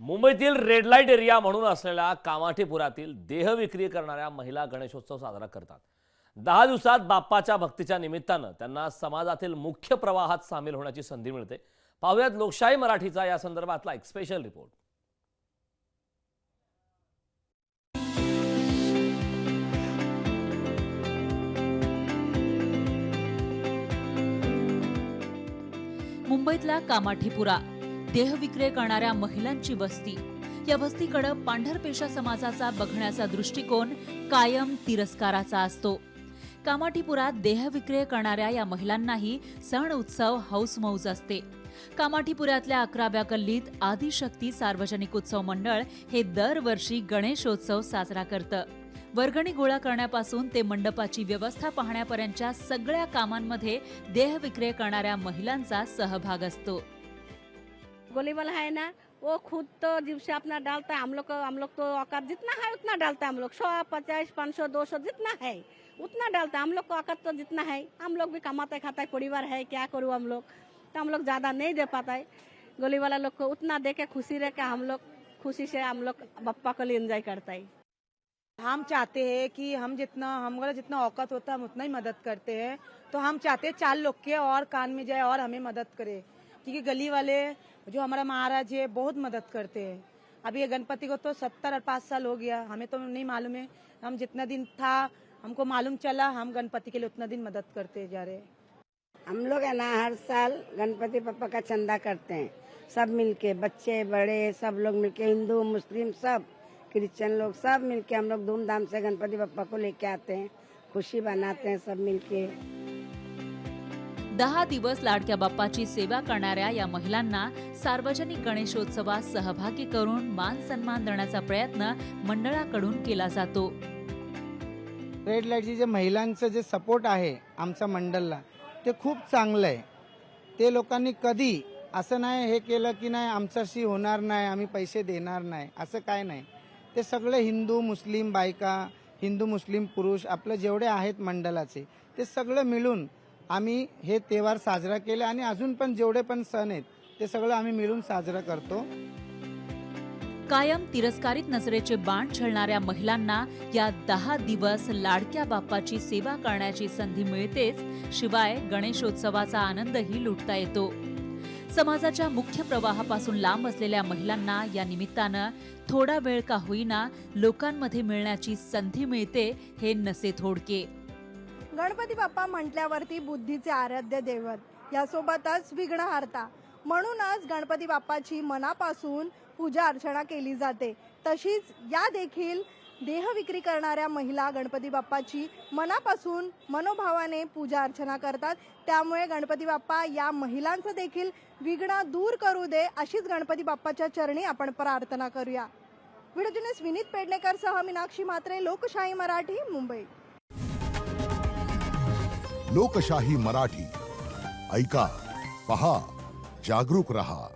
मुंबईतील red light area म्हणून असलेल्या कामाठीपुरातील देहविक्री करणाऱ्या महिला गणेशोत्सव साजरा करतात। 10 दिवसात बाप्पाच्या भक्तीच्या निमित्तानं त्यांना समाजातील मुख्य प्रवाहात सामील होण्याची संधी मिळते। पाहुयात लोकशाही मराठीचा या संदर्भातला एक स्पेशल रिपोर्ट। मुंबईतला कामाठीपुरा देहविक्रय करणाऱ्या महिलांची वस्ती। या वस्तीकडे पांढरपेशा समाजाचा बघण्याचा दृष्टिकोन कायम तिरस्काराचा असतो। कामाठीपुरात देहविक्रय करणाऱ्या या महिलांनाही सण उत्सव हौसमौज असते। कामाठीपुरातल्या 11व्या गल्लीत आदिशक्ती सार्वजनिक उत्सव मंडळ हे दरवर्षी गणेशोत्सव साजरा करतं। वर्गणी गोळा करण्यापासून ते मंडपाची व्यवस्था पाहण्यापर्यंतच्या सगळ्या कामांमध्ये देहविक्रय करणाऱ्या महिलांचा सहभाग असतो। गोली वाला है ना, वो खुद तो जीव से अपना डालता है। हम लोग तो औकात जितना है उतना डालता है। हम लोग 100, 50, 500, 200 जितना है उतना डालता है। हम लोग को औकात तो जितना है, हम लोग भी कमाते खाता है, परिवार है, क्या करूँ हम लोग, तो हम लोग ज्यादा नहीं दे पाता है। गोली वाला लोग को उतना दे के खुशी रह के हम लोग खुशी से हम लोग बप्पा को लिए एंजॉय करता है। हम चाहते हैं कि हमारा जितना औकात होता है हम उतना ही मदद करते हैं। तो हम चाहते हैं 4 लोग के और कान में जाए और हमें मदद करे, क्योंकि गली वाले जो हमारा महाराज है बहुत मदद करते हैं। अभी ये गणपति को तो 70 और 5 साल हो गया, हमें तो नहीं मालूम है। हम जितना दिन था हमको मालूम चला, हम गणपति के लिए उतना दिन मदद करते जा रहे हैं। हम लोग है ना हर साल गणपति पप्पा का चंदा करते हैं, सब मिलके, बच्चे बड़े सब लोग मिलके, हिंदू मुस्लिम सब क्रिश्चियन लोग सब मिलके हम लोग धूमधाम से गणपति पप्पा को लेके आते हैं, खुशी बनाते हैं सब मिलके। 10 दिवस लाडक्या बाप्पाची सेवा करणाऱ्या या महिलांना सार्वजनिक गणेशोत्सवात सहभागी करून मान सन्मान देण्याचा प्रयत्न मंडळाकडून केला जातो। रेड लाईटची जे महिलांचं जे सपोर्ट आहे आमच्या मंडळाला ते खूप चांगलं आहे। ते लोकांनी कधी असं नाही हे केलं की नाही आमच्याशी होणार नाही, आम्ही पैसे देणार नाही, असं काय नाही। ते सगळे हिंदू मुस्लिम बायका, हिंदू मुस्लिम पुरुष आपले जेवढे आहेत मंडळाचे ते सगळे मिळून आम्ही हे त्योहार साजरा केले आणि अजून पण जेवढे पण सण आहेत ते सगळं आम्ही मिळून साजरा करतो। कायम तिरस्कारित नजरेचे बाण छळणाऱ्या महिलांना या 10 दिवस लाडक्या बाप्पाची सेवा करण्याची संधी मिळतेच, शिवाय गणेशोत्सवाचा आनंदही लुटता येतो। समाजाच्या मुख्य प्रवाहापासून लांब असलेल्या महिलांना या निमित्तानं थोडा वेळ का होईना लोकांमध्ये मिळण्याची संधी मिळते, हे नसे थोडके। गणपती बाप्पा म्हटल्यावरती बुद्धीचे आराध्य दैवत, यासोबतच विघ्नहर्ता, म्हणूनच गणपती बाप्पाची मनापासून पूजा अर्चना केली जाते। तशीच या देखील देहविक्री करणाऱ्या महिला गणपती बाप्पाची मनापासून मनोभावाने पूजा अर्चना करतात। त्यामुळे गणपती बाप्पा या महिलांचं देखील विघ्न दूर करू दे, अशीच गणपती बाप्पाच्या चरणी आपण प्रार्थना करूया। व्हिडिओ जर्नलिस्ट विनीत पेडणेकर सह मीनाक्षी म्हात्रे, लोकशाही मराठी, मुंबई। लोकशाही मराठी ऐका, पहा, जागरूक रहा।